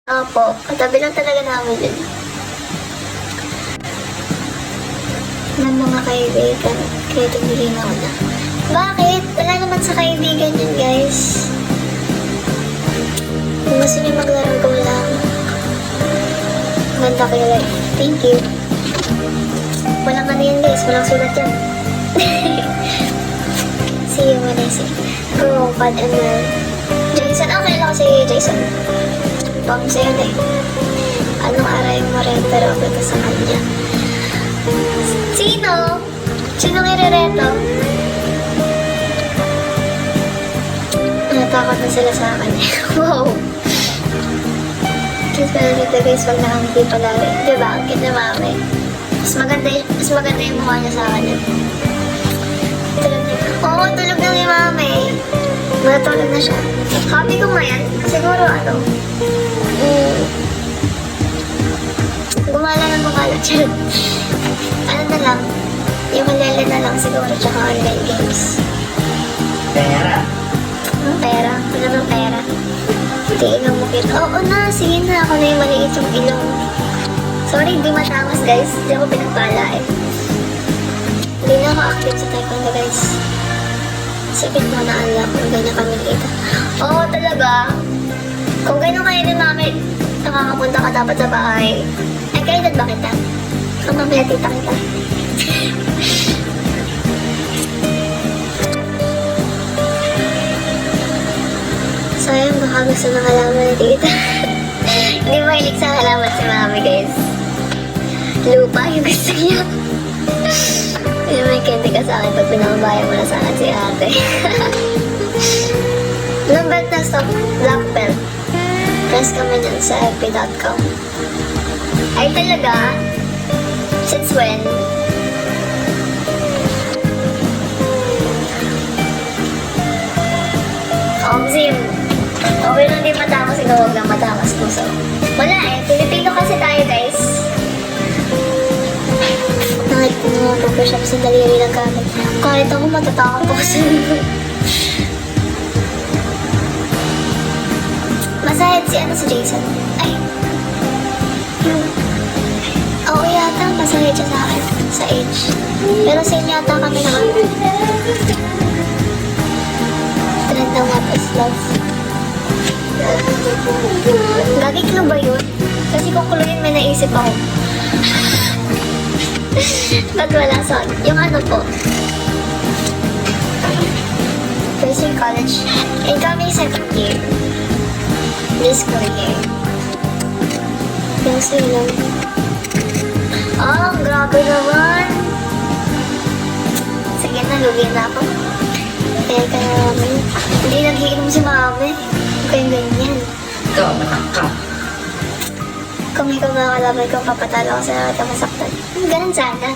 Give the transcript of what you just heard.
Opo, katabi lang talaga namin yun. Ng mga kaibigan, kaya tumingin ako na. Bakit? Wala naman sa kaibigan yun, guys. Kung gusto niyo maglaro, go lang. Ganda kayo, like. Thank you. Walang ano yan, guys. Walang sulat yan. See you when I see. Go, Pat and Mel. Jason, okay lang si Jason. Pang sa'yo na eh. Anong aray mo rin, pero okay ka sa kanya. Sino? Sinong irereto? Natakot na sila sa akin. Wow! Kiss pa na dito guys pag nakangiti palari. Diba? Ang cute na mami. Mas maganda yung mukha niya sa akin. Tulog niya. Oo, tulog na ni mami. Matulog na siya. Hobby ko ngayon. Siguro ano? Gumala ng gumala. Charot. Ano na lang? Yung malala na lang siguro tsaka online games. Pera. Pera? Wala ng pera. Tingnan mo kita. Oo na, sige na. Ako na yung maliit yung ilong. Sorry, di matamas guys. Di ako pinagpala eh. Hindi na ako active sa taekwondo guys. Sakit mo na alam kung ganyan kami kita. Oo talaga. Kung ganyan kayo din namin, nakakapunta ka dapat sa bahay. Ay, kailan ba kita? Kung mamaya tita kita. Sayang, baka gusto ng halaman ni tita. Hindi mahilig sa halaman si mami, guys. Lupa yung gusto niya. Hindi may candy ka sa akin pag pinakabayan mo na sa akin si ate. Anong belt na stop? Black belt. Press kami dyan sa fb.com. Ay talaga? Since when? Zim. Okay lang din matamas, ikaw huwag lang matamas ko. So, wala eh. Pilipino kasi tayo, guys. Kahit kung mga pag-shop sa daliri lang gamit. Kahit ako matatakot ako sa masahid si ano si Jason. Ay. Oo yata, masahid siya sa akin. Sa age. Pero same yata kami naman. Trend ng what is love. Gagi clue ba yun? Kasi kung clue yun, may naisip ako. Ba't wala son? Yung ano po? First year college. Incoming second year. This school year. Yung lang. Oh, grabe naman. Sige na, lugi na ako. Kaya ka namin. Hindi nag-iinom si mami. Kaya ganyan. Ikaw, matangka. Kung ikaw mga kalaban ko, papatalo ko sa lahat ang masaktan. Ganun sana.